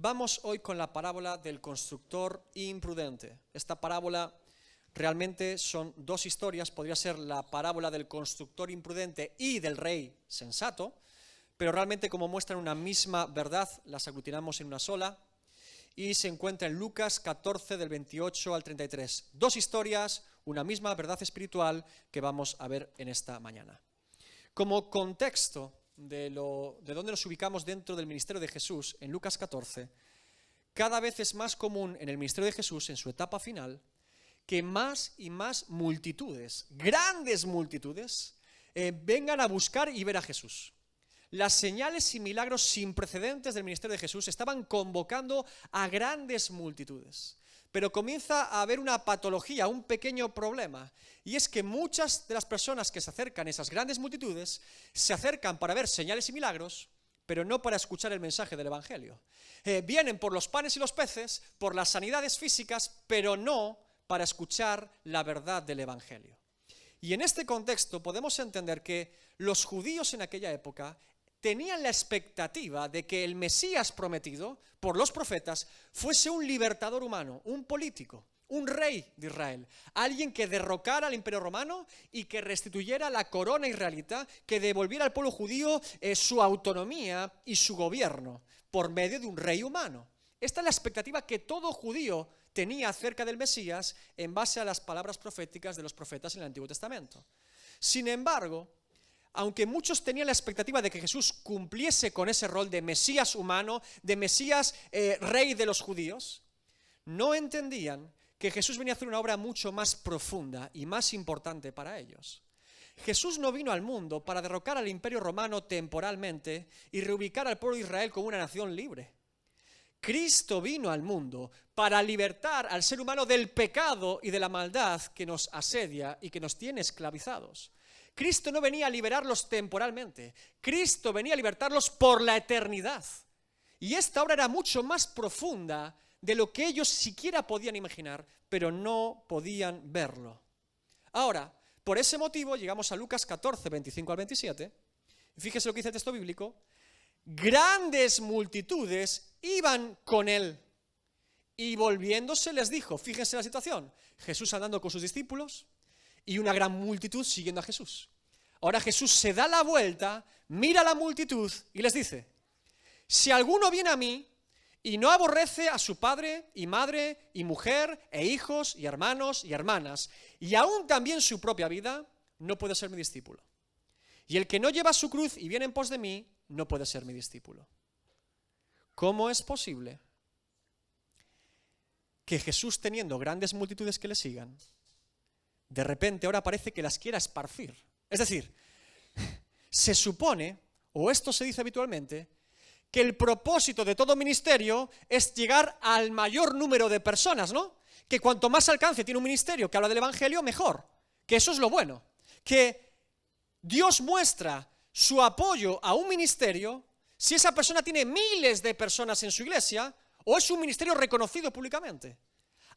Vamos hoy con la parábola del constructor imprudente. Esta parábola realmente son dos historias, podría ser la parábola del constructor imprudente y del rey sensato, pero realmente como muestran una misma verdad, las aglutinamos en una sola, y se encuentra en Lucas 14 del 28 al 33. Dos historias, una misma verdad espiritual que vamos a ver en esta mañana. Como contexto de dónde nos ubicamos dentro del ministerio de Jesús, en Lucas 14, cada vez es más común en el ministerio de Jesús, en su etapa final, que más y más multitudes, grandes multitudes, vengan a buscar y ver a Jesús. Las señales y milagros sin precedentes del ministerio de Jesús estaban convocando a grandes multitudes. Pero comienza a haber una patología, un pequeño problema, y es que muchas de las personas que se acercan a esas grandes multitudes se acercan para ver señales y milagros, pero no para escuchar el mensaje del Evangelio. Vienen por los panes y los peces, por las sanidades físicas, pero no para escuchar la verdad del Evangelio. Y en este contexto podemos entender que los judíos en aquella época tenían la expectativa de que el Mesías prometido por los profetas fuese un libertador humano, un político, un rey de Israel, alguien que derrocara al imperio romano y que restituyera la corona israelita, que devolviera al pueblo judío su autonomía y su gobierno por medio de un rey humano. Esta es la expectativa que todo judío tenía acerca del Mesías en base a las palabras proféticas de los profetas en el Antiguo Testamento. Sin embargo, aunque muchos tenían la expectativa de que Jesús cumpliese con ese rol de Mesías humano, de Mesías rey de los judíos, no entendían que Jesús venía a hacer una obra mucho más profunda y más importante para ellos. Jesús no vino al mundo para derrocar al imperio romano temporalmente y reubicar al pueblo de Israel como una nación libre. Cristo vino al mundo para libertar al ser humano del pecado y de la maldad que nos asedia y que nos tiene esclavizados. Cristo no venía a liberarlos temporalmente, Cristo venía a libertarlos por la eternidad. Y esta obra era mucho más profunda de lo que ellos siquiera podían imaginar, pero no podían verlo. Ahora, por ese motivo llegamos a Lucas 14, 25 al 27, y fíjese lo que dice el texto bíblico: grandes multitudes iban con él, y volviéndose les dijo, fíjense la situación, Jesús andando con sus discípulos, y una gran multitud siguiendo a Jesús. Ahora Jesús se da la vuelta, mira a la multitud y les dice: si alguno viene a mí y no aborrece a su padre y madre y mujer e hijos y hermanos y hermanas, y aún también su propia vida, no puede ser mi discípulo. Y el que no lleva su cruz y viene en pos de mí, no puede ser mi discípulo. ¿Cómo es posible que Jesús, teniendo grandes multitudes que le sigan, de repente ahora parece que las quiera esparcir? Es decir, se supone, o esto se dice habitualmente, que el propósito de todo ministerio es llegar al mayor número de personas, ¿no? Que cuanto más alcance tiene un ministerio que habla del Evangelio, mejor. Que eso es lo bueno. Que Dios muestra su apoyo a un ministerio si esa persona tiene miles de personas en su iglesia o es un ministerio reconocido públicamente.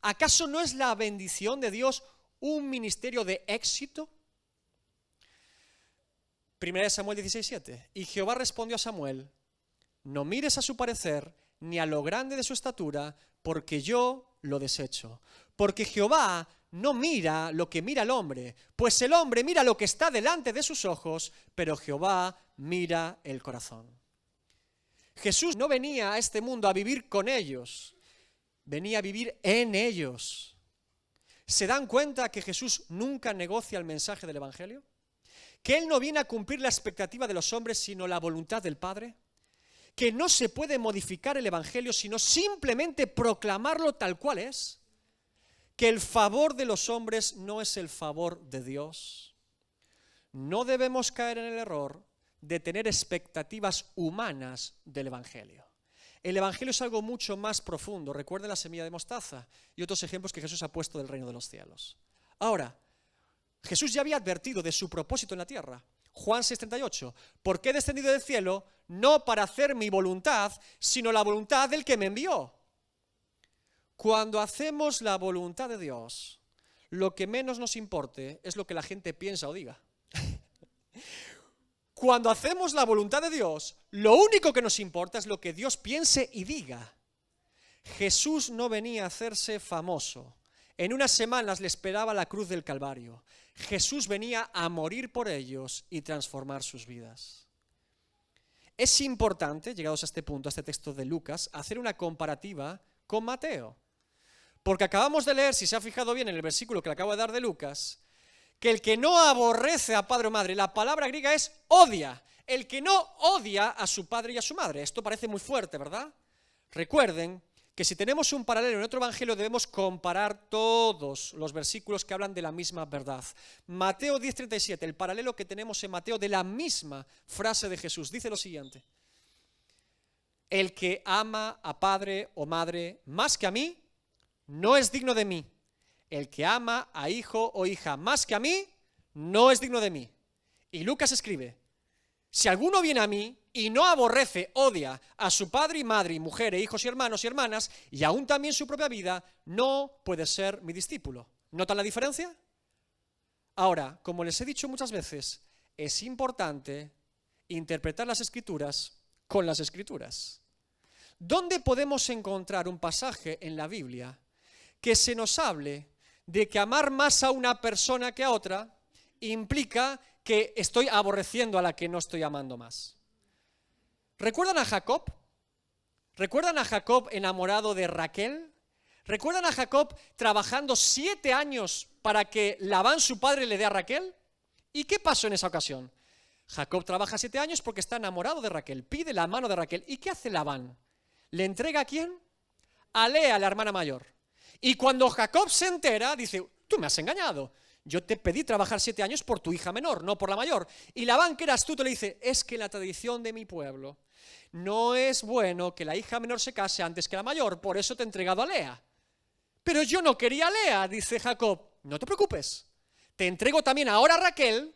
¿Acaso no es la bendición de Dios un ministerio de éxito? 1 Samuel 16:7. Y Jehová respondió a Samuel: no mires a su parecer ni a lo grande de su estatura, porque yo lo desecho. Porque Jehová no mira lo que mira el hombre, pues el hombre mira lo que está delante de sus ojos, pero Jehová mira el corazón. Jesús no venía a este mundo a vivir con ellos, venía a vivir en ellos. ¿Se dan cuenta que Jesús nunca negocia el mensaje del Evangelio? ¿Que Él no viene a cumplir la expectativa de los hombres, sino la voluntad del Padre? ¿Que no se puede modificar el Evangelio, sino simplemente proclamarlo tal cual es? ¿Que el favor de los hombres no es el favor de Dios? No debemos caer en el error de tener expectativas humanas del Evangelio. El Evangelio es algo mucho más profundo. Recuerden la semilla de mostaza y otros ejemplos que Jesús ha puesto del reino de los cielos. Ahora, Jesús ya había advertido de su propósito en la tierra. Juan 6:38, porque he descendido del cielo no para hacer mi voluntad, sino la voluntad del que me envió. Cuando hacemos la voluntad de Dios, lo que menos nos importe es lo que la gente piensa o diga. Cuando hacemos la voluntad de Dios, lo único que nos importa es lo que Dios piense y diga. Jesús no venía a hacerse famoso. En unas semanas le esperaba la cruz del Calvario. Jesús venía a morir por ellos y transformar sus vidas. Es importante, llegados a este punto, a este texto de Lucas, hacer una comparativa con Mateo. Porque acabamos de leer, si se ha fijado bien en el versículo que le acabo de dar de Lucas, que el que no aborrece a padre o madre, la palabra griega es odia. El que no odia a su padre y a su madre. Esto parece muy fuerte, ¿verdad? Recuerden que si tenemos un paralelo en otro evangelio debemos comparar todos los versículos que hablan de la misma verdad. Mateo 10:37, el paralelo que tenemos en Mateo de la misma frase de Jesús, dice lo siguiente: el que ama a padre o madre más que a mí, no es digno de mí. El que ama a hijo o hija más que a mí, no es digno de mí. Y Lucas escribe: si alguno viene a mí y no aborrece, odia a su padre y madre, y mujer, e hijos y hermanos y hermanas, y aún también su propia vida, no puede ser mi discípulo. ¿Notan la diferencia? Ahora, como les he dicho muchas veces, es importante interpretar las Escrituras con las Escrituras. ¿Dónde podemos encontrar un pasaje en la Biblia que se nos hable de que amar más a una persona que a otra implica que estoy aborreciendo a la que no estoy amando más? ¿Recuerdan a Jacob? ¿Recuerdan a Jacob enamorado de Raquel? ¿Recuerdan a Jacob trabajando 7 años para que Labán, su padre, le dé a Raquel? ¿Y qué pasó en esa ocasión? Jacob trabaja 7 años porque está enamorado de Raquel, pide la mano de Raquel. ¿Y qué hace Labán? ¿Le entrega a quién? A Lea, la hermana mayor. Y cuando Jacob se entera, dice: tú me has engañado. Yo te pedí trabajar 7 años por tu hija menor, no por la mayor. Y Labán, que era astuto, le dice: es que en la tradición de mi pueblo no es bueno que la hija menor se case antes que la mayor, por eso te he entregado a Lea. Pero yo no quería a Lea, dice Jacob. No te preocupes, te entrego también ahora a Raquel.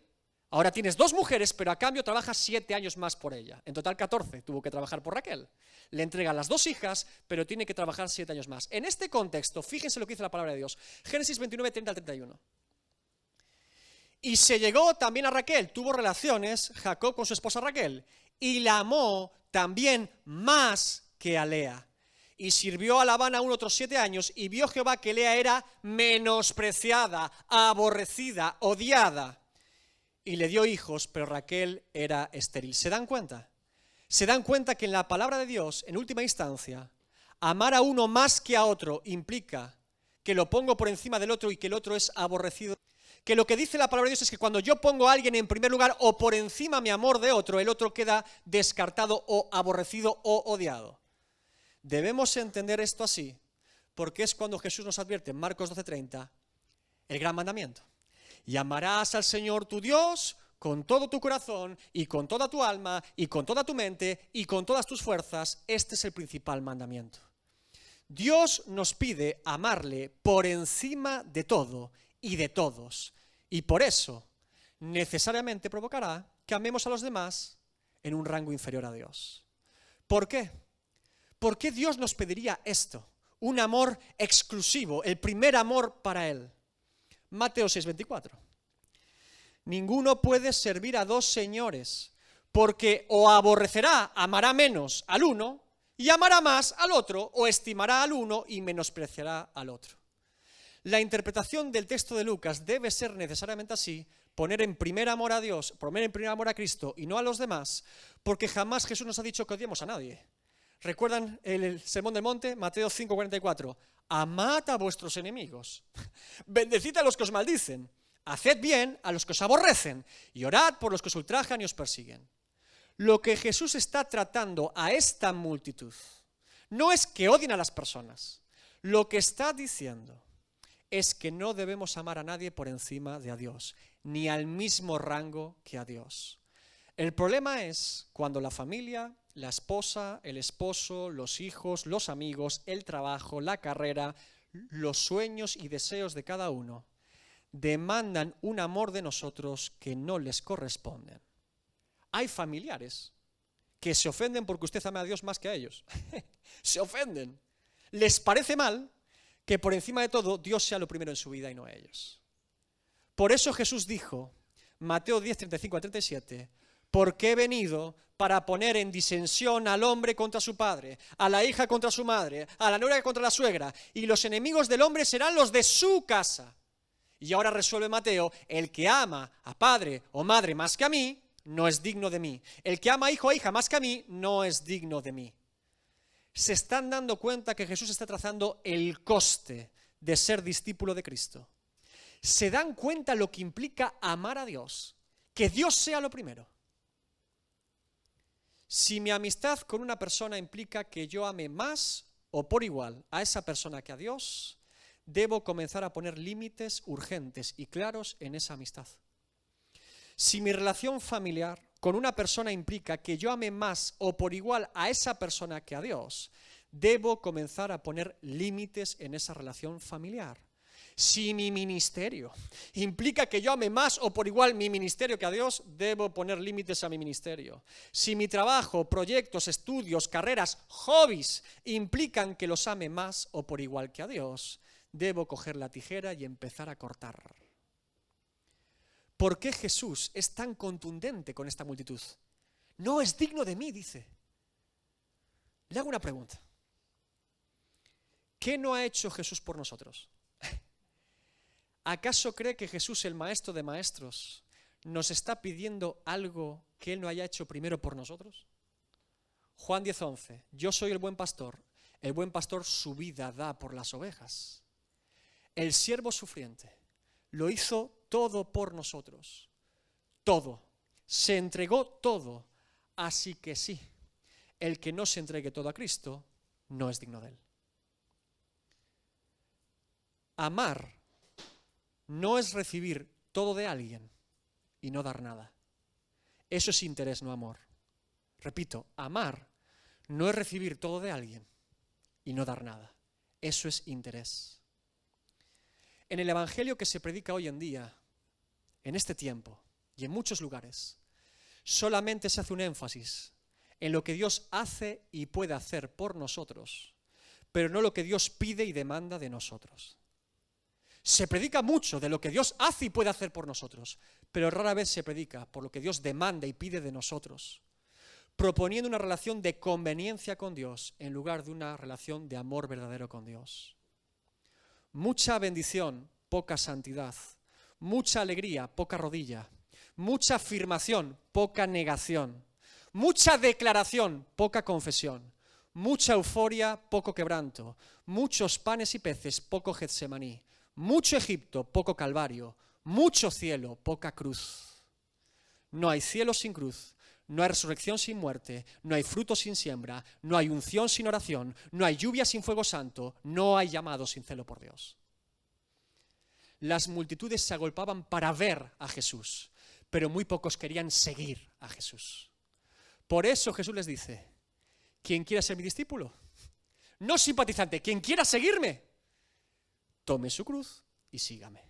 Ahora tienes 2 mujeres, pero a cambio trabajas 7 años más por ella. En total 14 tuvo que trabajar por Raquel. Le entrega las 2 hijas, pero tiene que trabajar 7 años más. En este contexto, fíjense lo que dice la palabra de Dios. Génesis 29, 30 al 31. Y se llegó también a Raquel, tuvo relaciones Jacob con su esposa Raquel, y la amó también más que a Lea. Y sirvió a Labán aún otros 7 años, y vio Jehová que Lea era menospreciada, aborrecida, odiada. Y le dio hijos, pero Raquel era estéril. ¿Se dan cuenta? Se dan cuenta que en la palabra de Dios, en última instancia, amar a uno más que a otro implica que lo pongo por encima del otro y que el otro es aborrecido. Que lo que dice la palabra de Dios es que cuando yo pongo a alguien en primer lugar o por encima mi amor de otro, el otro queda descartado o aborrecido o odiado. Debemos entender esto así, porque es cuando Jesús nos advierte en Marcos 12:30, el gran mandamiento. Y amarás al Señor tu Dios con todo tu corazón y con toda tu alma y con toda tu mente y con todas tus fuerzas. Este es el principal mandamiento. Dios nos pide amarle por encima de todo y de todos. Y por eso necesariamente provocará que amemos a los demás en un rango inferior a Dios. ¿Por qué? ¿Por qué Dios nos pediría esto? Un amor exclusivo, el primer amor para Él. Mateo 6:24. Ninguno puede servir a 2 señores, porque o aborrecerá, amará menos al uno y amará más al otro, o estimará al uno y menospreciará al otro. La interpretación del texto de Lucas debe ser necesariamente así: poner en primer amor a Dios, poner en primer amor a Cristo y no a los demás, porque jamás Jesús nos ha dicho que odiemos a nadie. ¿Recuerdan el Sermón del Monte? Mateo 5:44. Amad a vuestros enemigos, bendecid a los que os maldicen, haced bien a los que os aborrecen y orad por los que os ultrajan y os persiguen. Lo que Jesús está tratando a esta multitud no es que odien a las personas. Lo que está diciendo es que no debemos amar a nadie por encima de a Dios, ni al mismo rango que a Dios. El problema es cuando la familia, la esposa, el esposo, los hijos, los amigos, el trabajo, la carrera, los sueños y deseos de cada uno demandan un amor de nosotros que no les corresponden. Hay familiares que se ofenden porque usted ama a Dios más que a ellos. Se ofenden. Les parece mal que por encima de todo Dios sea lo primero en su vida y no a ellos. Por eso Jesús dijo, Mateo 10:35 al 37, porque he venido para poner en disensión al hombre contra su padre, a la hija contra su madre, a la nuera contra la suegra, y los enemigos del hombre serán los de su casa. Y ahora resuelve Mateo: el que ama a padre o madre más que a mí, no es digno de mí. El que ama a hijo o hija más que a mí, no es digno de mí. Se están dando cuenta que Jesús está trazando el coste de ser discípulo de Cristo. Se dan cuenta lo que implica amar a Dios, que Dios sea lo primero. Si mi amistad con una persona implica que yo ame más o por igual a esa persona que a Dios, debo comenzar a poner límites urgentes y claros en esa amistad. Si mi relación familiar con una persona implica que yo ame más o por igual a esa persona que a Dios, debo comenzar a poner límites en esa relación familiar. Si mi ministerio implica que yo ame más o por igual mi ministerio que a Dios, debo poner límites a mi ministerio. Si mi trabajo, proyectos, estudios, carreras, hobbies implican que los ame más o por igual que a Dios, debo coger la tijera y empezar a cortar. ¿Por qué Jesús es tan contundente con esta multitud? No es digno de mí, dice. Le hago una pregunta. ¿Qué no ha hecho Jesús por nosotros? ¿Acaso cree que Jesús, el Maestro de Maestros, nos está pidiendo algo que Él no haya hecho primero por nosotros? Juan 10:11, yo soy el buen pastor su vida da por las ovejas. El siervo sufriente lo hizo todo por nosotros, todo, se entregó todo, así que sí, el que no se entregue todo a Cristo no es digno de Él. Amar no es recibir todo de alguien y no dar nada. Eso es interés, no amor. Repito, amar no es recibir todo de alguien y no dar nada. Eso es interés. En el evangelio que se predica hoy en día, en este tiempo y en muchos lugares, solamente se hace un énfasis en lo que Dios hace y puede hacer por nosotros, pero no lo que Dios pide y demanda de nosotros. Se predica mucho de lo que Dios hace y puede hacer por nosotros, pero rara vez se predica por lo que Dios demanda y pide de nosotros, proponiendo una relación de conveniencia con Dios en lugar de una relación de amor verdadero con Dios. Mucha bendición, poca santidad. Mucha alegría, poca rodilla. Mucha afirmación, poca negación. Mucha declaración, poca confesión. Mucha euforia, poco quebranto. Muchos panes y peces, poco Getsemaní. Mucho Egipto, poco Calvario. Mucho cielo, poca cruz. No hay cielo sin cruz. No hay resurrección sin muerte, no hay fruto sin siembra, no hay unción sin oración, no hay lluvia sin fuego santo, no hay llamado sin celo por Dios. Las multitudes se agolpaban para ver a Jesús, pero muy pocos querían seguir a Jesús. Por eso Jesús les dice: quien quiera ser mi discípulo, no simpatizante, quien quiera seguirme, tome su cruz y sígame.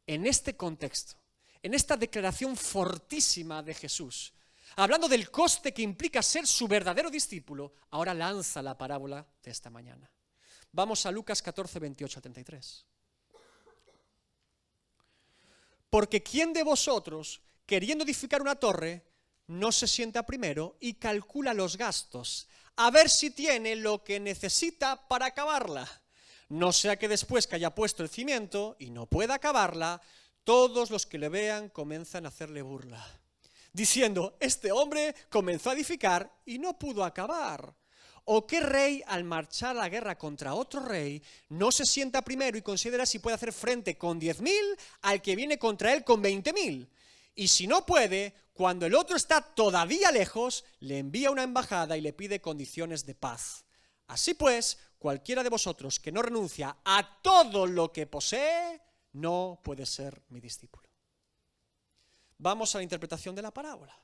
En este contexto, en esta declaración fortísima de Jesús, hablando del coste que implica ser su verdadero discípulo, ahora lanza la parábola de esta mañana. Vamos a Lucas 14, 28 al 33. Porque ¿quién de vosotros, queriendo edificar una torre, no se sienta primero y calcula los gastos, a ver si tiene lo que necesita para acabarla? No sea que después que haya puesto el cimiento y no pueda acabarla, todos los que le vean comienzan a hacerle burla, diciendo: este hombre comenzó a edificar y no pudo acabar. ¿O qué rey, al marchar a la guerra contra otro rey, no se sienta primero y considera si puede hacer frente con 10.000 al que viene contra él con 20.000? Y si no puede, cuando el otro está todavía lejos, le envía una embajada y le pide condiciones de paz. Así pues, cualquiera de vosotros que no renuncia a todo lo que posee, no puede ser mi discípulo. Vamos a la interpretación de la parábola.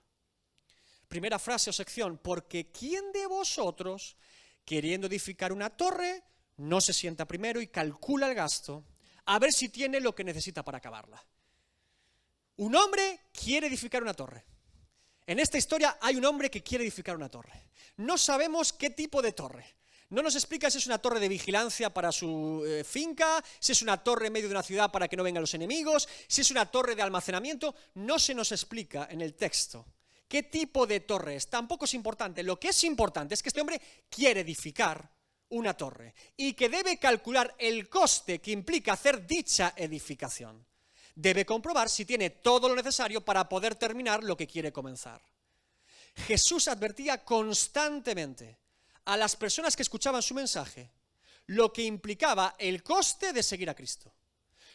Primera frase o sección: porque ¿quién de vosotros, queriendo edificar una torre, no se sienta primero y calcula el gasto, a ver si tiene lo que necesita para acabarla? Un hombre quiere edificar una torre. En esta historia hay un hombre que quiere edificar una torre. No sabemos qué tipo de torre. No nos explica si es una torre de vigilancia para su finca, si es una torre en medio de una ciudad para que no vengan los enemigos, si es una torre de almacenamiento. No se nos explica en el texto qué tipo de torre es, tampoco es importante. Lo que es importante es que este hombre quiere edificar una torre y que debe calcular el coste que implica hacer dicha edificación. Debe comprobar si tiene todo lo necesario para poder terminar lo que quiere comenzar. Jesús advertía constantemente a las personas que escuchaban su mensaje lo que implicaba el coste de seguir a Cristo.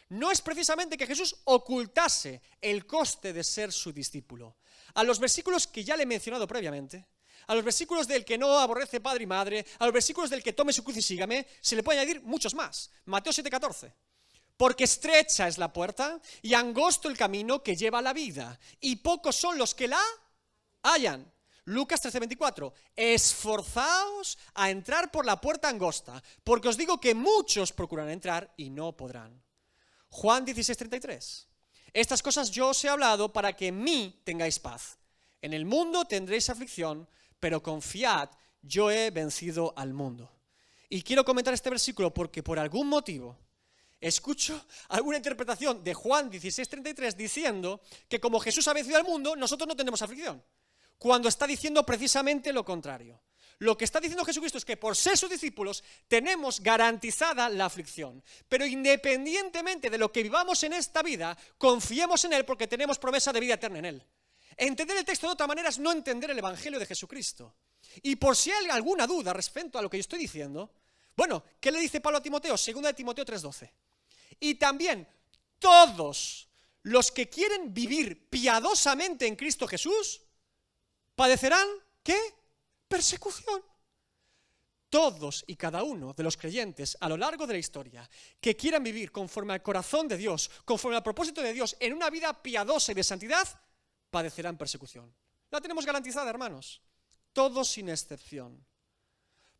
No es precisamente que Jesús ocultase el coste de ser su discípulo. A los versículos que ya le he mencionado previamente, a los versículos del que no aborrece padre y madre, a los versículos del que tome su cruz y sígame, se le puede añadir muchos más. Mateo 7:14. Porque estrecha es la puerta y angosto el camino que lleva a la vida, y pocos son los que la hallan. Lucas 13:24, esforzaos a entrar por la puerta angosta, porque os digo que muchos procuran entrar y no podrán. Juan 16:33, estas cosas yo os he hablado para que en mí tengáis paz. En el mundo tendréis aflicción, pero confiad, yo he vencido al mundo. Y quiero comentar este versículo porque por algún motivo escucho alguna interpretación de Juan 16:33 diciendo que como Jesús ha vencido al mundo, nosotros no tendremos aflicción, cuando está diciendo precisamente lo contrario. Lo que está diciendo Jesucristo es que por ser sus discípulos tenemos garantizada la aflicción, pero independientemente de lo que vivamos en esta vida, confiemos en Él porque tenemos promesa de vida eterna en Él. Entender el texto de otra manera es no entender el Evangelio de Jesucristo. Y por si hay alguna duda respecto a lo que yo estoy diciendo, bueno, ¿qué le dice Pablo a Timoteo? 2 de Timoteo 3:12. Y también todos los que quieren vivir piadosamente en Cristo Jesús padecerán, ¿qué? Persecución. Todos y cada uno de los creyentes a lo largo de la historia que quieran vivir conforme al corazón de Dios, conforme al propósito de Dios, en una vida piadosa y de santidad, padecerán persecución. La tenemos garantizada, hermanos. Todos sin excepción.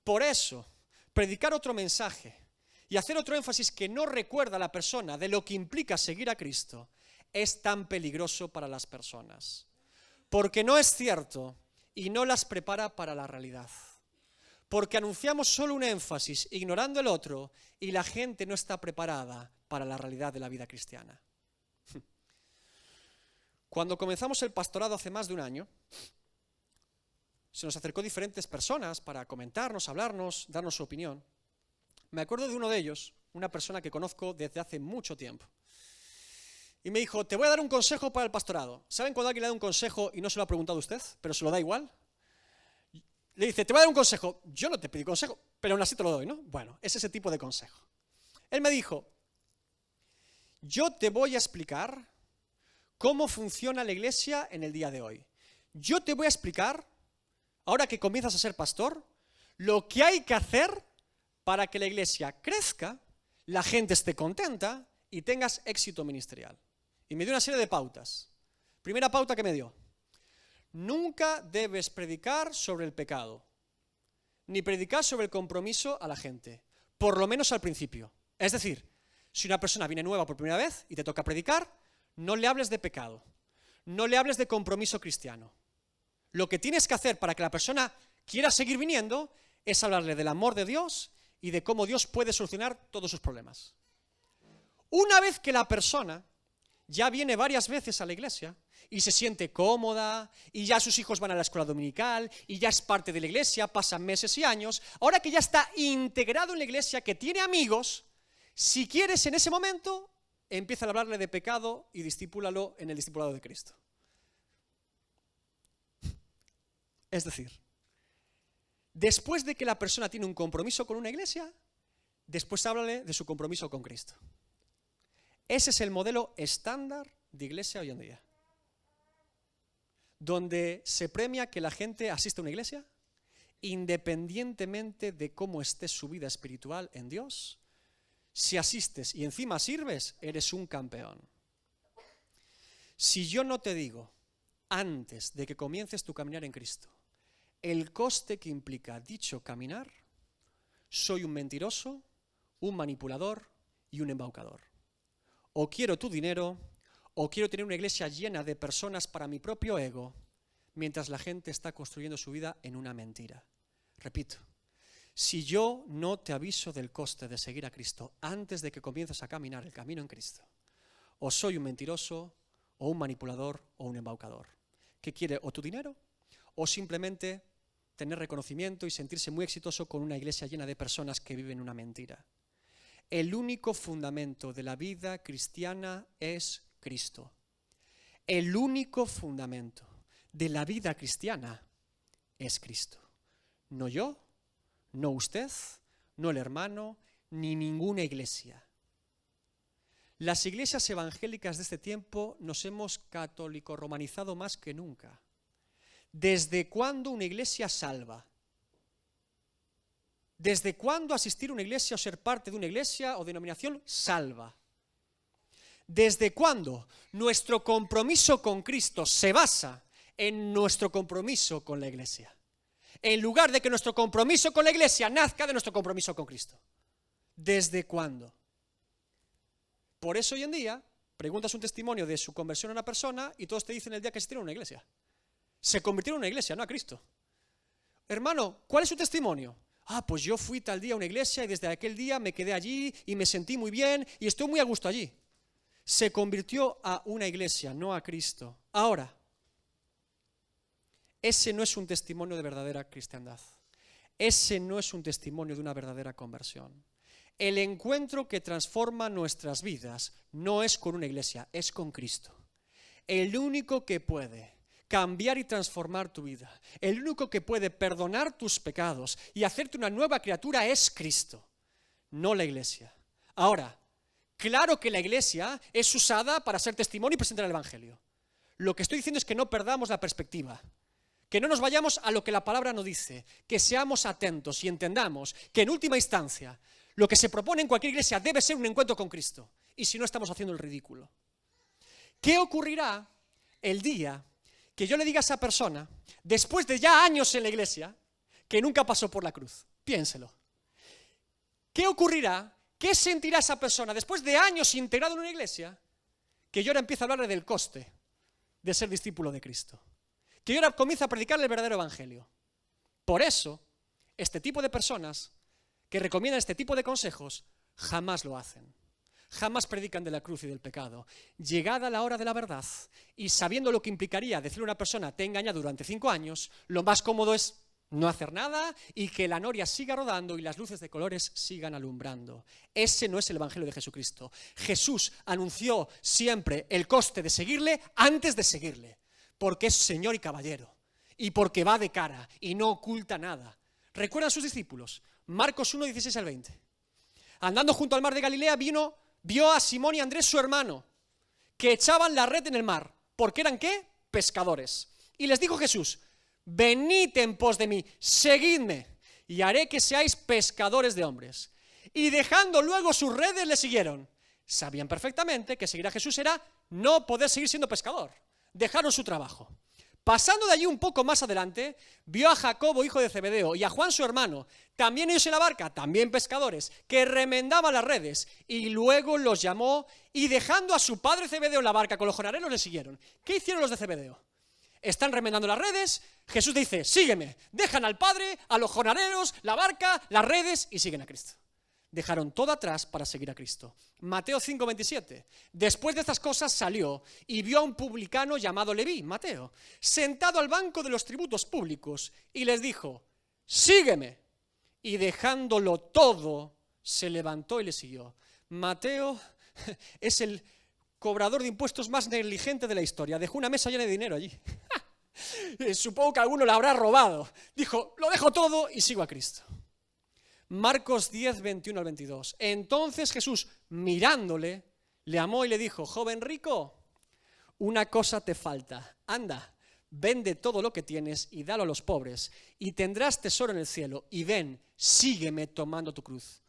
Por eso, predicar otro mensaje y hacer otro énfasis que no recuerda a la persona de lo que implica seguir a Cristo es tan peligroso para las personas. Porque no es cierto y no las prepara para la realidad. Porque anunciamos solo un énfasis, ignorando el otro, y la gente no está preparada para la realidad de la vida cristiana. Cuando comenzamos el pastorado hace más de un año, se nos acercó diferentes personas para comentarnos, hablarnos, darnos su opinión. Me acuerdo de uno de ellos, una persona que conozco desde hace mucho tiempo. Y me dijo, te voy a dar un consejo para el pastorado. ¿Saben cuando alguien le da un consejo y no se lo ha preguntado usted, pero se lo da igual? Le dice, te voy a dar un consejo. Yo no te pedí consejo, pero aún así te lo doy, ¿no? Bueno, es ese tipo de consejo. Él me dijo, yo te voy a explicar cómo funciona la iglesia en el día de hoy. Yo te voy a explicar, ahora que comienzas a ser pastor, lo que hay que hacer para que la iglesia crezca, la gente esté contenta y tengas éxito ministerial. Y me dio una serie de pautas. Primera pauta que me dio. Nunca debes predicar sobre el pecado, ni predicar sobre el compromiso a la gente, por lo menos al principio. Es decir, si una persona viene nueva por primera vez y te toca predicar, no le hables de pecado, no le hables de compromiso cristiano. Lo que tienes que hacer para que la persona quiera seguir viniendo es hablarle del amor de Dios y de cómo Dios puede solucionar todos sus problemas. Una vez que la persona ya viene varias veces a la iglesia y se siente cómoda y ya sus hijos van a la escuela dominical y ya es parte de la iglesia, pasan meses y años, ahora que ya está integrado en la iglesia, que tiene amigos, si quieres en ese momento, empieza a hablarle de pecado y discípulalo en el discipulado de Cristo. Es decir, después de que la persona tiene un compromiso con una iglesia, después háblale de su compromiso con Cristo. Ese es el modelo estándar de iglesia hoy en día, donde se premia que la gente asista a una iglesia independientemente de cómo esté su vida espiritual en Dios. Si asistes y encima sirves, eres un campeón. Si yo no te digo, antes de que comiences tu caminar en Cristo, el coste que implica dicho caminar, soy un mentiroso, un manipulador y un embaucador. O quiero tu dinero, o quiero tener una iglesia llena de personas para mi propio ego, mientras la gente está construyendo su vida en una mentira. Repito, si yo no te aviso del coste de seguir a Cristo antes de que comiences a caminar el camino en Cristo, o soy un mentiroso, o un manipulador, o un embaucador. que quiere o tu dinero o simplemente tener reconocimiento y sentirse muy exitoso con una iglesia llena de personas que viven una mentira. El único fundamento de la vida cristiana es Cristo. El único fundamento de la vida cristiana es Cristo. No yo, no usted, no el hermano, ni ninguna iglesia. Las iglesias evangélicas de este tiempo nos hemos católico-romanizado más que nunca. ¿Desde cuándo una iglesia salva? ¿Desde cuándo asistir a una iglesia o ser parte de una iglesia o denominación salva? ¿Desde cuándo nuestro compromiso con Cristo se basa en nuestro compromiso con la iglesia? En lugar de que nuestro compromiso con la iglesia nazca de nuestro compromiso con Cristo. ¿Desde cuándo? Por eso hoy en día preguntas un testimonio de su conversión a una persona y todos te dicen el día que asistieron a una iglesia. Se convirtieron en una iglesia, no a Cristo. Hermano, ¿cuál es su testimonio? Pues yo fui tal día a una iglesia y desde aquel día me quedé allí y me sentí muy bien y estoy muy a gusto allí. Se convirtió a una iglesia, no a Cristo. Ahora, ese no es un testimonio de verdadera cristiandad. Ese no es un testimonio de una verdadera conversión. El encuentro que transforma nuestras vidas no es con una iglesia, es con Cristo. El único que puede cambiar y transformar tu vida, el único que puede perdonar tus pecados y hacerte una nueva criatura es Cristo, no la iglesia. Ahora, claro que la iglesia es usada para ser testimonio y presentar el evangelio. Lo que estoy diciendo es que no perdamos la perspectiva, que no nos vayamos a lo que la palabra nos dice, que seamos atentos y entendamos que en última instancia lo que se propone en cualquier iglesia debe ser un encuentro con Cristo, y si no estamos haciendo el ridículo. ¿Qué ocurrirá el día que yo le diga a esa persona, después de ya años en la iglesia, que nunca pasó por la cruz? Piénselo. ¿Qué ocurrirá? ¿Qué sentirá esa persona después de años integrado en una iglesia? Que yo ahora empiezo a hablarle del coste de ser discípulo de Cristo. Que yo ahora comienzo a predicarle el verdadero evangelio. Por eso, este tipo de personas que recomiendan este tipo de consejos jamás lo hacen. Jamás predican de la cruz y del pecado. Llegada la hora de la verdad y sabiendo lo que implicaría decirle a una persona te he engañado durante 5 años, lo más cómodo es no hacer nada y que la noria siga rodando y las luces de colores sigan alumbrando. Ese no es el evangelio de Jesucristo. Jesús anunció siempre el coste de seguirle antes de seguirle, porque es Señor y caballero y porque va de cara y no oculta nada. ¿Recuerdan sus discípulos? Marcos 1, 16 al 20. Andando junto al mar de Galilea vio a Simón y Andrés, su hermano, que echaban la red en el mar, porque eran ¿qué? Pescadores. Y les dijo Jesús, venid en pos de mí, seguidme, y haré que seáis pescadores de hombres. Y dejando luego sus redes le siguieron. Sabían perfectamente que seguir a Jesús era no poder seguir siendo pescador. Dejaron su trabajo. Pasando de allí un poco más adelante, vio a Jacobo, hijo de Zebedeo, y a Juan, su hermano, también ellos en la barca, también pescadores, que remendaban las redes, y luego los llamó, y dejando a su padre Zebedeo en la barca con los jornaleros, le siguieron. ¿Qué hicieron los de Zebedeo? Están remendando las redes, Jesús dice, sígueme, dejan al padre, a los jornaleros, la barca, las redes, y siguen a Cristo. Dejaron todo atrás para seguir a Cristo. Mateo 5:27. Después de estas cosas salió y vio a un publicano llamado Leví, Mateo, sentado al banco de los tributos públicos y les dijo, sígueme. Y dejándolo todo, se levantó y le siguió. Mateo es el cobrador de impuestos más negligente de la historia. Dejó una mesa llena de dinero allí. Supongo que alguno la habrá robado. Dijo, lo dejo todo y sigo a Cristo. Marcos 10, 21 al 22. Entonces Jesús, mirándole, le amó y le dijo, joven rico, una cosa te falta. Anda, vende todo lo que tienes y dalo a los pobres, y tendrás tesoro en el cielo. Y ven, sígueme tomando tu cruz.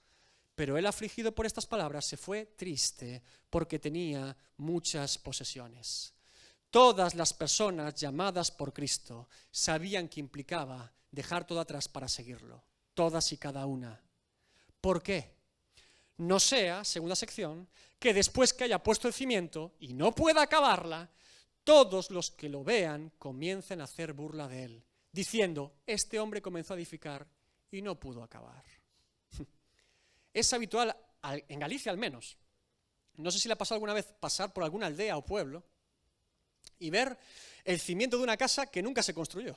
Pero él, afligido por estas palabras, se fue triste porque tenía muchas posesiones. Todas las personas llamadas por Cristo sabían que implicaba dejar todo atrás para seguirlo. Todas y cada una. ¿Por qué? No sea, segunda sección, que después que haya puesto el cimiento y no pueda acabarla, todos los que lo vean comiencen a hacer burla de él, diciendo, este hombre comenzó a edificar y no pudo acabar. Es habitual, en Galicia al menos, no sé si le ha pasado alguna vez pasar por alguna aldea o pueblo, y ver el cimiento de una casa que nunca se construyó.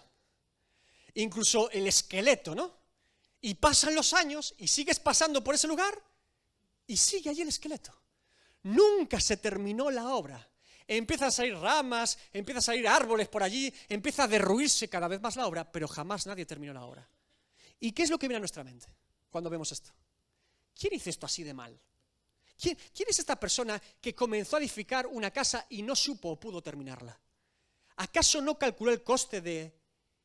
Incluso el esqueleto, ¿no? Y pasan los años y sigues pasando por ese lugar y sigue allí el esqueleto. Nunca se terminó la obra. Empiezan a salir ramas, empiezan a salir árboles por allí, empieza a derruirse cada vez más la obra, pero jamás nadie terminó la obra. ¿Y qué es lo que viene a nuestra mente cuando vemos esto? ¿Quién hizo esto así de mal? ¿Quién es esta persona que comenzó a edificar una casa y no supo o pudo terminarla? ¿Acaso no calculó el coste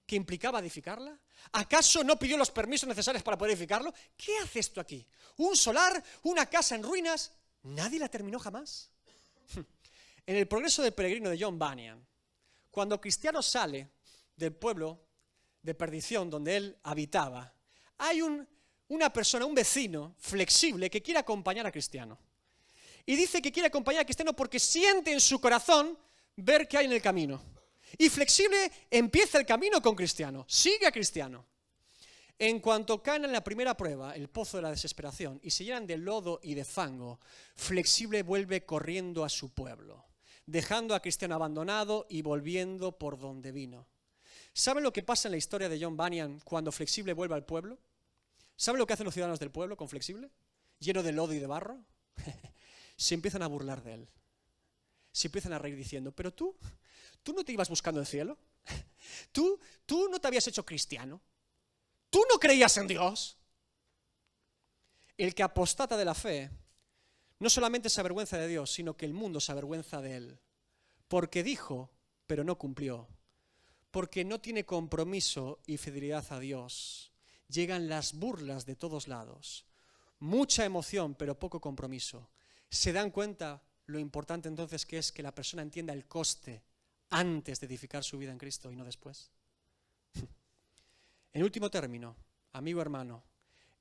que implicaba edificarla? ¿Acaso no pidió los permisos necesarios para poder edificarlo? ¿Qué hace esto aquí? ¿Un solar? ¿Una casa en ruinas? ¿Nadie la terminó jamás? En el progreso del peregrino de John Bunyan, cuando Cristiano sale del pueblo de perdición donde él habitaba, hay una persona, un vecino flexible que quiere acompañar a Cristiano. Y dice que quiere acompañar a Cristiano porque siente en su corazón ver qué hay en el camino. Y flexible empieza el camino con Cristiano, sigue a Cristiano. En cuanto caen en la primera prueba, el pozo de la desesperación, y se llenan de lodo y de fango, flexible vuelve corriendo a su pueblo, dejando a Cristiano abandonado y volviendo por donde vino. ¿Saben lo que pasa en la historia de John Bunyan cuando flexible vuelve al pueblo? ¿Saben lo que hacen los ciudadanos del pueblo con flexible? Lleno de lodo y de barro. Se empiezan a burlar de él. Se empiezan a reír diciendo, pero tú no te ibas buscando el cielo. Tú no te habías hecho cristiano. Tú no creías en Dios. El que apostata de la fe no solamente se avergüenza de Dios, sino que el mundo se avergüenza de él. Porque dijo, pero no cumplió. Porque no tiene compromiso y fidelidad a Dios. Llegan las burlas de todos lados. Mucha emoción, pero poco compromiso. ¿Se dan cuenta lo importante entonces que es que la persona entienda el coste antes de edificar su vida en Cristo y no después? En último término, amigo hermano,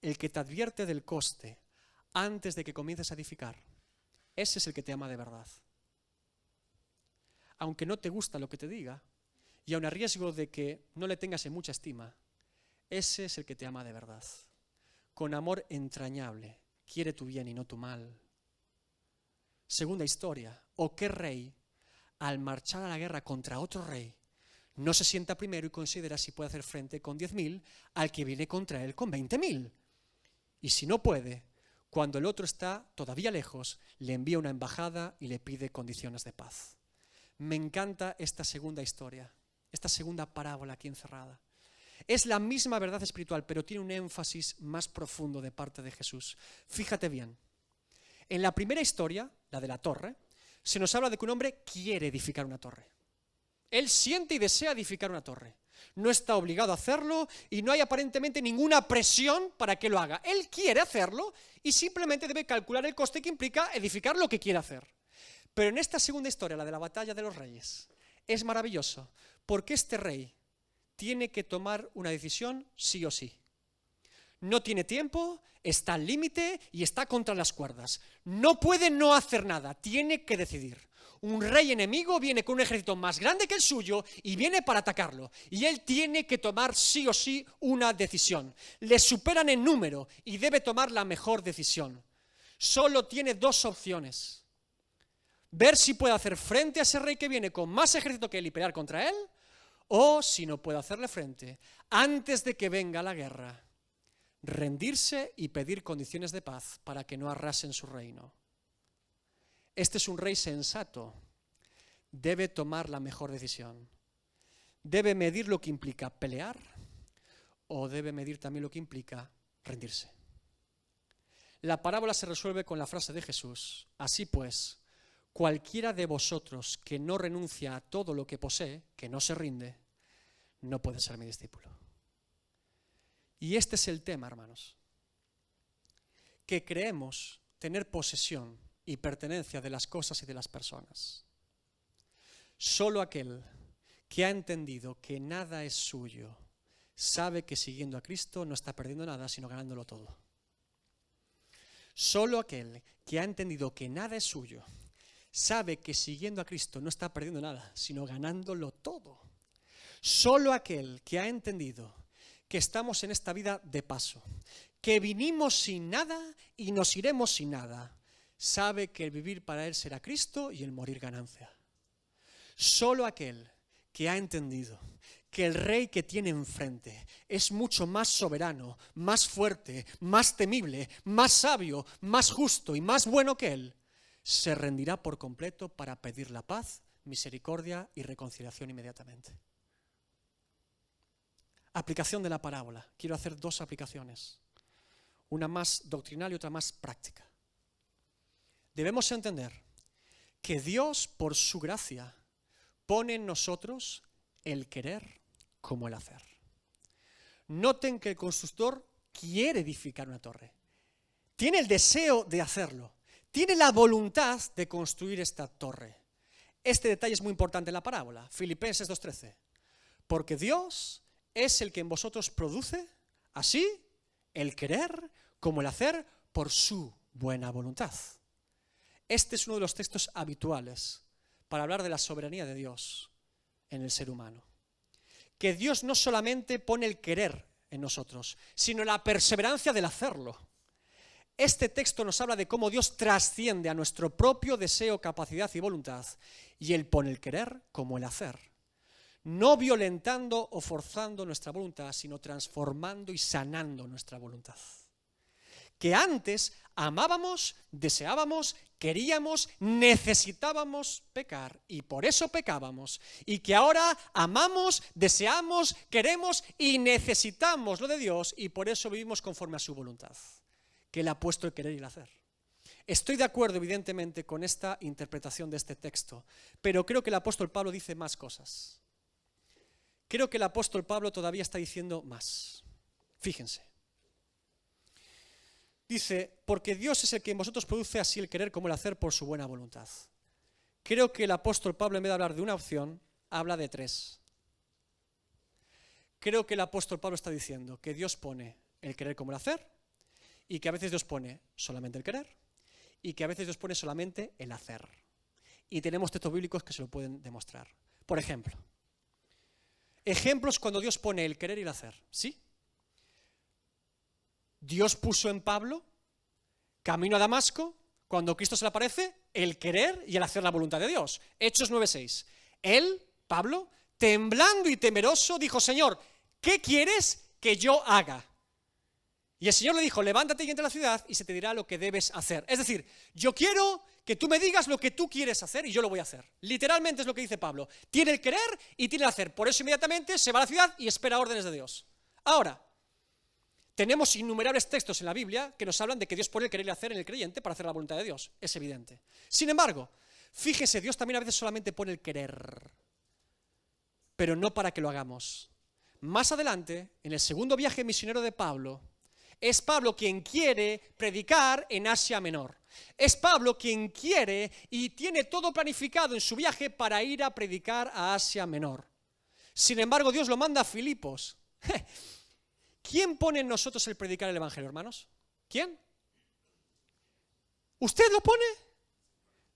el que te advierte del coste antes de que comiences a edificar, ese es el que te ama de verdad. Aunque no te gusta lo que te diga, y aun a riesgo de que no le tengas en mucha estima, ese es el que te ama de verdad. Con amor entrañable, quiere tu bien y no tu mal. Segunda historia, ¿o qué rey, al marchar a la guerra contra otro rey, no se sienta primero y considera si puede hacer frente con 10.000 al que viene contra él con 20.000? Y si no puede, cuando el otro está todavía lejos, le envía una embajada y le pide condiciones de paz. Me encanta esta segunda historia, esta segunda parábola aquí encerrada. Es la misma verdad espiritual, pero tiene un énfasis más profundo de parte de Jesús. Fíjate bien. En la primera historia, la de la torre, se nos habla de que un hombre quiere edificar una torre. Él siente y desea edificar una torre. No está obligado a hacerlo y no hay aparentemente ninguna presión para que lo haga. Él quiere hacerlo y simplemente debe calcular el coste que implica edificar lo que quiere hacer. Pero en esta segunda historia, la de la batalla de los reyes, es maravilloso porque este rey tiene que tomar una decisión sí o sí. No tiene tiempo, está al límite y está contra las cuerdas. No puede no hacer nada, tiene que decidir. Un rey enemigo viene con un ejército más grande que el suyo y viene para atacarlo. Y él tiene que tomar sí o sí una decisión. Le superan en número y debe tomar la mejor decisión. Solo tiene dos opciones. Ver si puede hacer frente a ese rey que viene con más ejército que él y pelear contra él, o si no puede hacerle frente, antes de que venga la guerra, rendirse y pedir condiciones de paz para que no arrasen su reino. Este es un rey sensato. Debe tomar la mejor decisión. Debe medir lo que implica pelear o debe medir también lo que implica rendirse. La parábola se resuelve con la frase de Jesús: así pues, cualquiera de vosotros que no renuncia a todo lo que posee, que no se rinde, no puede ser mi discípulo. Y este es el tema, hermanos, que creemos tener posesión y pertenencia de las cosas y de las personas. Solo aquel que ha entendido que nada es suyo sabe que siguiendo a Cristo no está perdiendo nada, sino ganándolo todo. Solo aquel que ha entendido que nada es suyo sabe que siguiendo a Cristo no está perdiendo nada, sino ganándolo todo. Solo aquel que ha entendido que estamos en esta vida de paso, que vinimos sin nada y nos iremos sin nada, sabe que el vivir para él será Cristo y el morir ganancia. Solo aquel que ha entendido que el rey que tiene enfrente es mucho más soberano, más fuerte, más temible, más sabio, más justo y más bueno que él, se rendirá por completo para pedir la paz, misericordia y reconciliación inmediatamente. Aplicación de la parábola. Quiero hacer dos aplicaciones, una más doctrinal y otra más práctica. Debemos entender que Dios, por su gracia, pone en nosotros el querer como el hacer. Noten que el constructor quiere edificar una torre. Tiene el deseo de hacerlo. Tiene la voluntad de construir esta torre. Este detalle es muy importante en la parábola. Filipenses 2:13. Porque Dios es el que en vosotros produce, así, el querer como el hacer por su buena voluntad. Este es uno de los textos habituales para hablar de la soberanía de Dios en el ser humano. Que Dios no solamente pone el querer en nosotros, sino la perseverancia del hacerlo. Este texto nos habla de cómo Dios trasciende a nuestro propio deseo, capacidad y voluntad, y Él pone el querer como el hacer. No violentando o forzando nuestra voluntad, sino transformando y sanando nuestra voluntad. Que antes amábamos, deseábamos, queríamos, necesitábamos pecar y por eso pecábamos. Y que ahora amamos, deseamos, queremos y necesitamos lo de Dios y por eso vivimos conforme a su voluntad, que Él ha puesto el querer y el hacer. Estoy de acuerdo, evidentemente, con esta interpretación de este texto, pero creo que el apóstol Pablo dice más cosas. Creo que el apóstol Pablo todavía está diciendo más. Fíjense. Dice, porque Dios es el que en vosotros produce así el querer como el hacer por su buena voluntad. Creo que el apóstol Pablo, en vez de hablar de una opción, habla de tres. Creo que el apóstol Pablo está diciendo que Dios pone el querer como el hacer, y que a veces Dios pone solamente el querer, y que a veces Dios pone solamente el hacer. Y tenemos textos bíblicos que se lo pueden demostrar. Por ejemplo, ejemplos cuando Dios pone el querer y el hacer, ¿sí? Dios puso en Pablo, camino a Damasco, cuando Cristo se le aparece, el querer y el hacer la voluntad de Dios. Hechos 9:6. Él, Pablo, temblando y temeroso, dijo, Señor, ¿qué quieres que yo haga? Y el Señor le dijo, levántate y entra a la ciudad y se te dirá lo que debes hacer. Es decir, yo quiero que tú me digas lo que tú quieres hacer y yo lo voy a hacer. Literalmente es lo que dice Pablo. Tiene el querer y tiene el hacer. Por eso inmediatamente se va a la ciudad y espera órdenes de Dios. Ahora, tenemos innumerables textos en la Biblia que nos hablan de que Dios pone el querer y el hacer en el creyente para hacer la voluntad de Dios. Es evidente. Sin embargo, fíjese, Dios también a veces solamente pone el querer, pero no para que lo hagamos. Más adelante, en el segundo viaje misionero de Pablo, es Pablo quien quiere predicar en Asia Menor. Es Pablo quien quiere y tiene todo planificado en su viaje para ir a predicar a Asia Menor. Sin embargo, Dios lo manda a Filipos. ¿Quién pone en nosotros el predicar el evangelio, hermanos? ¿Quién? ¿Usted lo pone?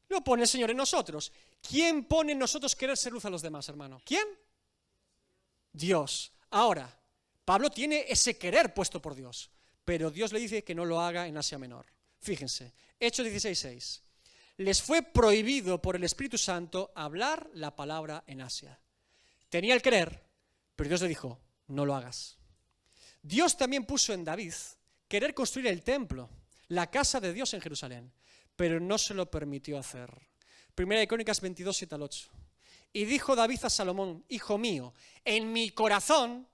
Lo pone el Señor en nosotros. ¿Quién pone en nosotros querer ser luz a los demás, hermano? ¿Quién? Dios. Ahora, Pablo tiene ese querer puesto por Dios, pero Dios le dice que no lo haga en Asia Menor. Fíjense, Hechos 16:6. Les fue prohibido por el Espíritu Santo hablar la palabra en Asia. Tenía el querer, pero Dios le dijo, no lo hagas. Dios también puso en David querer construir el templo, la casa de Dios en Jerusalén, pero no se lo permitió hacer. Primera de Crónicas 22:7-8. Y dijo David a Salomón, hijo mío, en mi corazón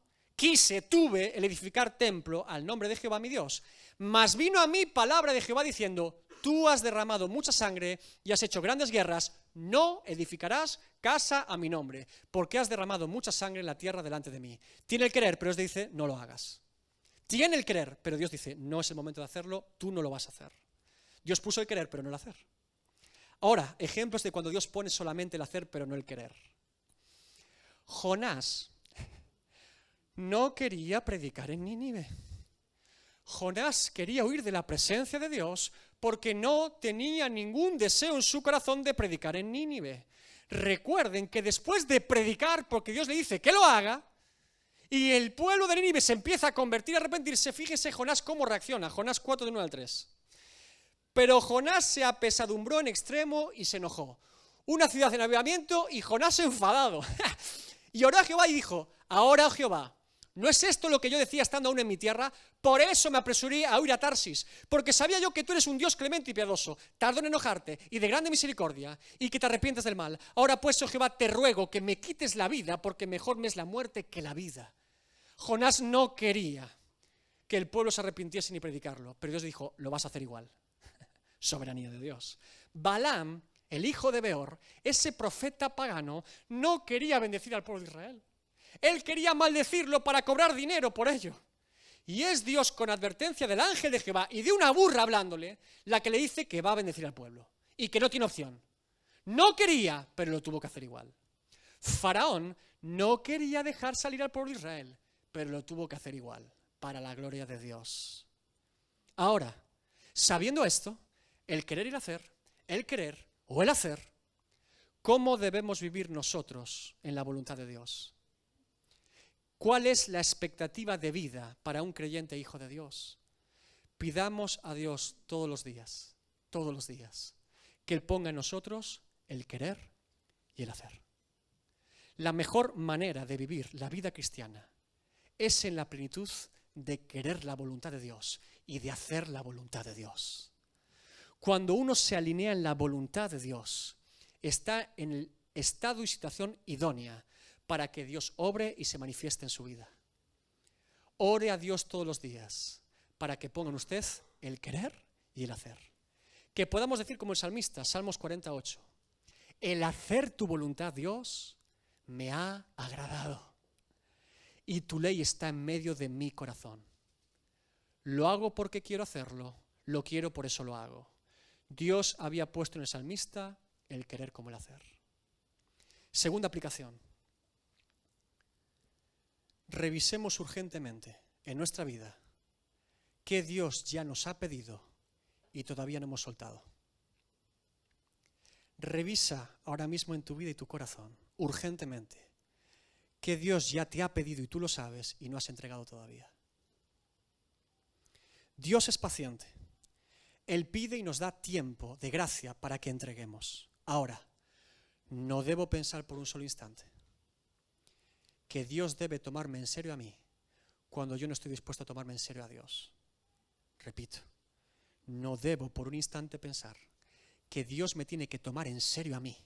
tuve el edificar templo al nombre de Jehová mi Dios, mas vino a mí palabra de Jehová diciendo, tú has derramado mucha sangre y has hecho grandes guerras, no edificarás casa a mi nombre, porque has derramado mucha sangre en la tierra delante de mí. Tiene el querer, pero Dios dice, no lo hagas. Tiene el querer, pero Dios dice, no es el momento de hacerlo, tú no lo vas a hacer. Dios puso el querer, pero no el hacer. Ahora, ejemplos de cuando Dios pone solamente el hacer, pero no el querer. Jonás no quería predicar en Nínive. Jonás quería huir de la presencia de Dios porque no tenía ningún deseo en su corazón de predicar en Nínive. Recuerden que después de predicar, porque Dios le dice que lo haga, y el pueblo de Nínive se empieza a convertir, a arrepentirse, fíjese Jonás cómo reacciona. Jonás 4:1-3. Pero Jonás se apesadumbró en extremo y se enojó. Una ciudad en avivamiento y Jonás enfadado. Y oró a Jehová y dijo, ahora, oh Jehová, ¿no es esto lo que yo decía estando aún en mi tierra? Por eso me apresuré a huir a Tarsis, porque sabía yo que tú eres un Dios clemente y piadoso, tardo en enojarte y de grande misericordia, y que te arrepientes del mal. Ahora pues, oh Jehová, te ruego que me quites la vida, porque mejor me es la muerte que la vida. Jonás no quería que el pueblo se arrepintiese ni predicarlo, pero Dios dijo, lo vas a hacer igual. Soberanía de Dios. Balaam, el hijo de Beor, ese profeta pagano, no quería bendecir al pueblo de Israel. Él quería maldecirlo para cobrar dinero por ello. Y es Dios, con advertencia del ángel de Jehová y de una burra hablándole, la que le dice que va a bendecir al pueblo y que no tiene opción. No quería, pero lo tuvo que hacer igual. Faraón no quería dejar salir al pueblo de Israel, pero lo tuvo que hacer igual, para la gloria de Dios. Ahora, sabiendo esto, el querer y el hacer, el querer o el hacer, ¿cómo debemos vivir nosotros en la voluntad de Dios? ¿Cuál es la expectativa de vida para un creyente hijo de Dios? Pidamos a Dios todos los días, que Él ponga en nosotros el querer y el hacer. La mejor manera de vivir la vida cristiana es en la plenitud de querer la voluntad de Dios y de hacer la voluntad de Dios. Cuando uno se alinea en la voluntad de Dios, está en el estado y situación idónea para que Dios obre y se manifieste en su vida. Ore a Dios todos los días para que ponga en usted el querer y el hacer. Que podamos decir como el salmista, Salmos 48, el hacer tu voluntad, Dios, me ha agradado y tu ley está en medio de mi corazón. Lo hago porque quiero hacerlo, lo quiero, por eso lo hago. Dios había puesto en el salmista el querer como el hacer. Segunda aplicación. Revisemos urgentemente en nuestra vida qué Dios ya nos ha pedido y todavía no hemos soltado. Revisa ahora mismo en tu vida y tu corazón, urgentemente, qué Dios ya te ha pedido y tú lo sabes y no has entregado todavía. Dios es paciente. Él pide y nos da tiempo de gracia para que entreguemos. Ahora, no debo pensar por un solo instante que Dios debe tomarme en serio a mí cuando yo no estoy dispuesto a tomarme en serio a Dios. Repito, no debo por un instante pensar que Dios me tiene que tomar en serio a mí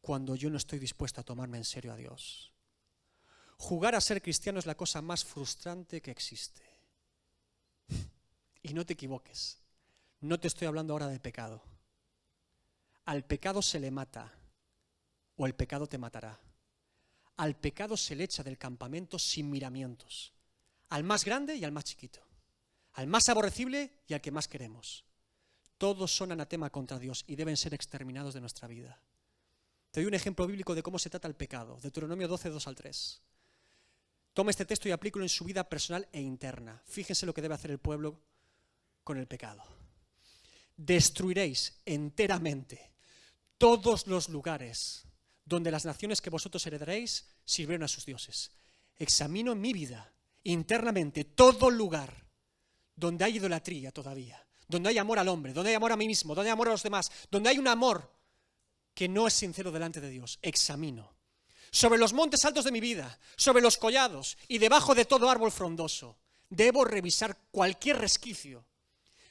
cuando yo no estoy dispuesto a tomarme en serio a Dios. Jugar a ser cristiano es la cosa más frustrante que existe. Y no te equivoques. No te estoy hablando ahora de pecado. Al pecado se le mata o el pecado te matará. Al pecado se le echa del campamento sin miramientos. Al más grande y al más chiquito. Al más aborrecible y al que más queremos. Todos son anatema contra Dios y deben ser exterminados de nuestra vida. Te doy un ejemplo bíblico de cómo se trata el pecado. Deuteronomio 12, 2 al 3. Toma este texto y aplícalo en su vida personal e interna. Fíjense lo que debe hacer el pueblo con el pecado. Destruiréis enteramente todos los lugares donde las naciones que vosotros heredaréis sirvieron a sus dioses. Examino en mi vida internamente todo lugar donde hay idolatría todavía, donde hay amor al hombre, donde hay amor a mí mismo, donde hay amor a los demás, donde hay un amor que no es sincero delante de Dios. Examino. Sobre los montes altos de mi vida, sobre los collados y debajo de todo árbol frondoso, debo revisar cualquier resquicio.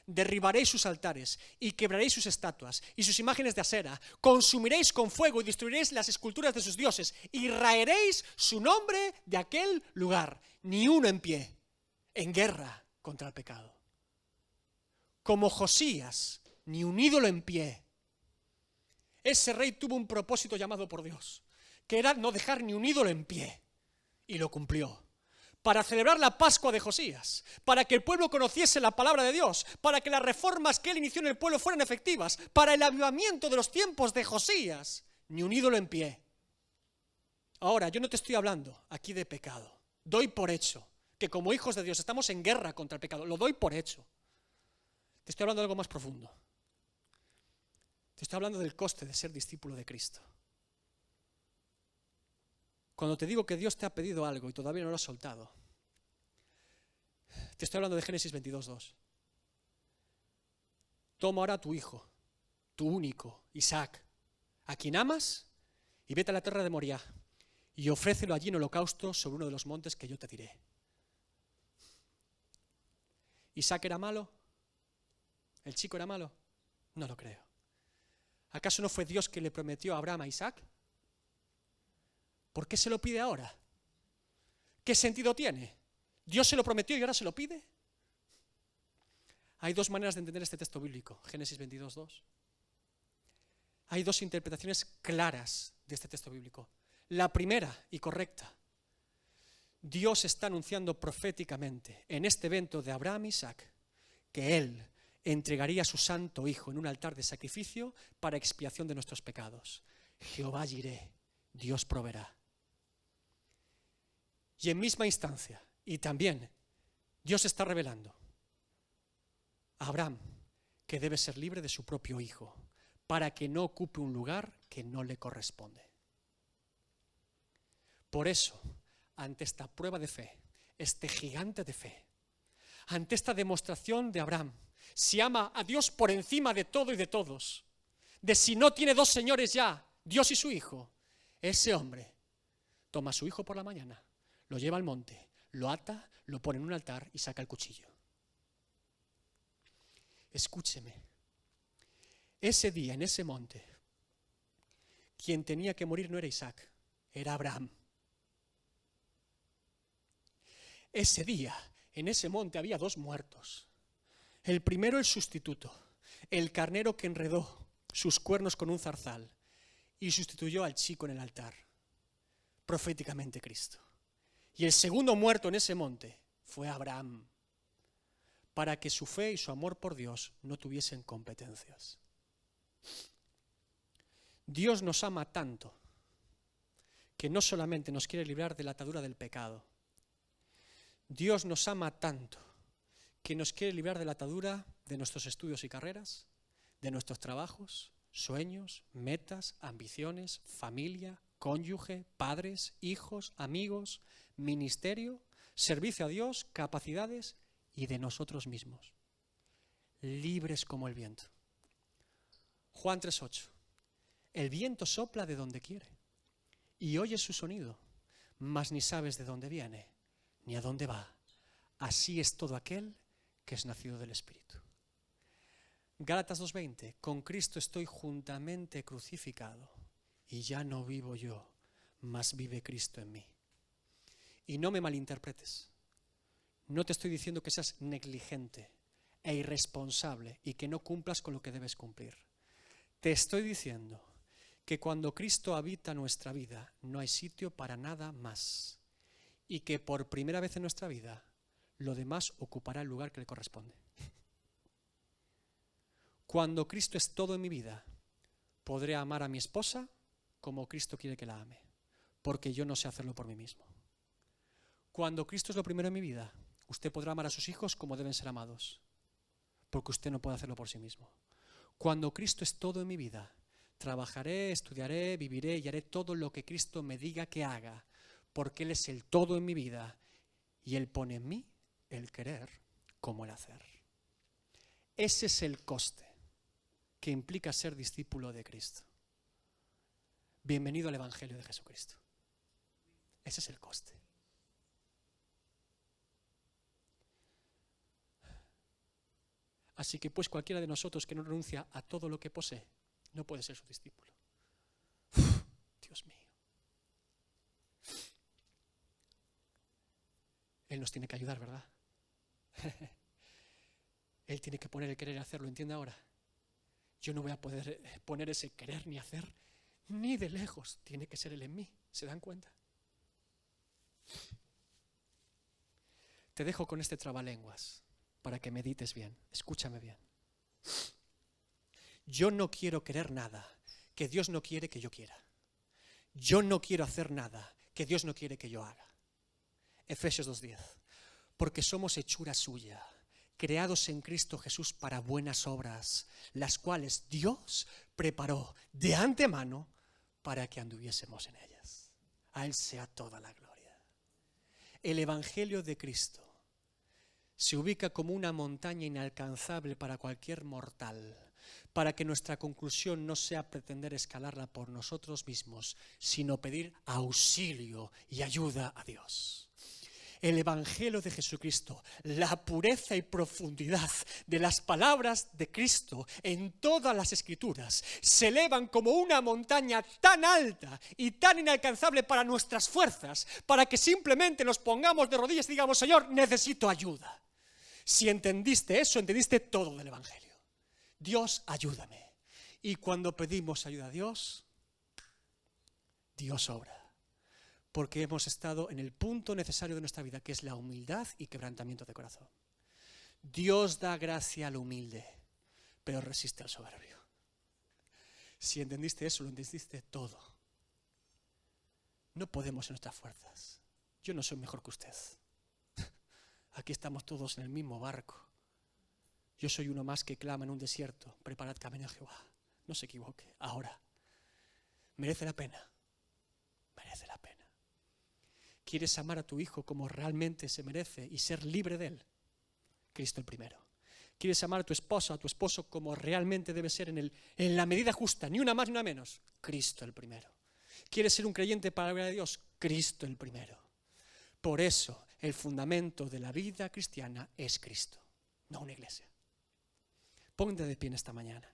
Derribaréis sus altares y quebraréis sus estatuas y sus imágenes de acera, consumiréis con fuego y destruiréis las esculturas de sus dioses y raeréis su nombre de aquel lugar, ni uno en pie, en guerra contra el pecado. Como Josías, ni un ídolo en pie. Ese rey tuvo un propósito llamado por Dios, que era no dejar ni un ídolo en pie, y lo cumplió. Para celebrar la Pascua de Josías, para que el pueblo conociese la palabra de Dios, para que las reformas que él inició en el pueblo fueran efectivas, para el avivamiento de los tiempos de Josías, ni un ídolo en pie. Ahora, yo no te estoy hablando aquí de pecado. Doy por hecho que como hijos de Dios estamos en guerra contra el pecado. Lo doy por hecho. Te estoy hablando de algo más profundo. Te estoy hablando del coste de ser discípulo de Cristo. Cuando te digo que Dios te ha pedido algo y todavía no lo has soltado, te estoy hablando de Génesis 22:2. Toma ahora a tu hijo, tu único, Isaac, a quien amas, y vete a la tierra de Moriah, y ofrécelo allí en holocausto sobre uno de los montes que yo te diré. ¿Isaac era malo? ¿El chico era malo? No lo creo. ¿Acaso no fue Dios que le prometió a Abraham a Isaac? ¿Por qué se lo pide ahora? ¿Qué sentido tiene? ¿Dios se lo prometió y ahora se lo pide? Hay dos maneras de entender este texto bíblico, Génesis 22:2. Hay dos interpretaciones claras de este texto bíblico. La primera y correcta: Dios está anunciando proféticamente en este evento de Abraham e Isaac que Él entregaría a su santo Hijo en un altar de sacrificio para expiación de nuestros pecados. Jehová Jireh, Dios proveerá. Y en misma instancia, y también, Dios está revelando a Abraham que debe ser libre de su propio hijo para que no ocupe un lugar que no le corresponde. Por eso, ante esta prueba de fe, este gigante de fe, ante esta demostración de Abraham, si ama a Dios por encima de todo y de todos, de si no tiene dos señores ya, Dios y su hijo, ese hombre toma a su hijo por la mañana, lo lleva al monte, lo ata, lo pone en un altar y saca el cuchillo. Escúcheme, ese día en ese monte, quien tenía que morir no era Isaac, era Abraham. Ese día, en ese monte había dos muertos. El primero, el sustituto, el carnero que enredó sus cuernos con un zarzal y sustituyó al chico en el altar, proféticamente Cristo. Y el segundo muerto en ese monte fue Abraham, para que su fe y su amor por Dios no tuviesen competencias. Dios nos ama tanto que no solamente nos quiere librar de la atadura del pecado. Dios nos ama tanto que nos quiere librar de la atadura de nuestros estudios y carreras, de nuestros trabajos, sueños, metas, ambiciones, familia, cónyuge, padres, hijos, amigos, ministerio, servicio a Dios, capacidades y de nosotros mismos. Libres como el viento. Juan 3:8. El viento sopla de donde quiere y oyes su sonido, mas ni sabes de dónde viene ni a dónde va. Así es todo aquel que es nacido del Espíritu. Gálatas 2:20. Con Cristo estoy juntamente crucificado y ya no vivo yo, mas vive Cristo en mí. Y no me malinterpretes. No te estoy diciendo que seas negligente e irresponsable y que no cumplas con lo que debes cumplir. Te estoy diciendo que cuando Cristo habita nuestra vida no hay sitio para nada más y que por primera vez en nuestra vida lo demás ocupará el lugar que le corresponde. Cuando Cristo es todo en mi vida, podré amar a mi esposa como Cristo quiere que la ame, porque yo no sé hacerlo por mí mismo. Cuando Cristo es lo primero en mi vida, usted podrá amar a sus hijos como deben ser amados, porque usted no puede hacerlo por sí mismo. Cuando Cristo es todo en mi vida, trabajaré, estudiaré, viviré y haré todo lo que Cristo me diga que haga, porque Él es el todo en mi vida y Él pone en mí el querer como el hacer. Ese es el coste que implica ser discípulo de Cristo. Bienvenido al Evangelio de Jesucristo. Ese es el coste. Así que pues cualquiera de nosotros que no renuncia a todo lo que posee, no puede ser su discípulo. Dios mío. Él nos tiene que ayudar, ¿verdad? Él tiene que poner el querer y hacerlo, ¿entiende ahora? Yo no voy a poder poner ese querer ni hacer, ni de lejos. Tiene que ser Él en mí, ¿se dan cuenta? Te dejo con este trabalenguas para que medites bien, escúchame bien. Yo no quiero querer nada que Dios no quiere que yo quiera. Yo no quiero hacer nada que Dios no quiere que yo haga. Efesios 2:10. Porque somos hechura suya, creados en Cristo Jesús para buenas obras, las cuales Dios preparó de antemano para que anduviésemos en ellas. A Él sea toda la gloria. El Evangelio de Cristo se ubica como una montaña inalcanzable para cualquier mortal, para que nuestra conclusión no sea pretender escalarla por nosotros mismos, sino pedir auxilio y ayuda a Dios. El Evangelio de Jesucristo, la pureza y profundidad de las palabras de Cristo en todas las Escrituras se elevan como una montaña tan alta y tan inalcanzable para nuestras fuerzas, para que simplemente nos pongamos de rodillas y digamos: Señor, necesito ayuda. Si entendiste eso, entendiste todo del Evangelio. Dios, ayúdame. Y cuando pedimos ayuda a Dios, Dios obra. Porque hemos estado en el punto necesario de nuestra vida, que es la humildad y quebrantamiento de corazón. Dios da gracia al humilde, pero resiste al soberbio. Si entendiste eso, lo entendiste todo. No podemos en nuestras fuerzas. Yo no soy mejor que usted. Aquí estamos todos en el mismo barco. Yo soy uno más que clama en un desierto: preparad camino a Jehová. No se equivoque. Ahora, merece la pena. Merece la pena. ¿Quieres amar a tu hijo como realmente se merece y ser libre de él? Cristo el primero. ¿Quieres amar a tu esposa, a tu esposo como realmente debe ser en la medida justa, ni una más ni una menos? Cristo el primero. ¿Quieres ser un creyente para la gloria de Dios? Cristo el primero. Por eso el fundamento de la vida cristiana es Cristo, no una iglesia. Ponte de pie en esta mañana.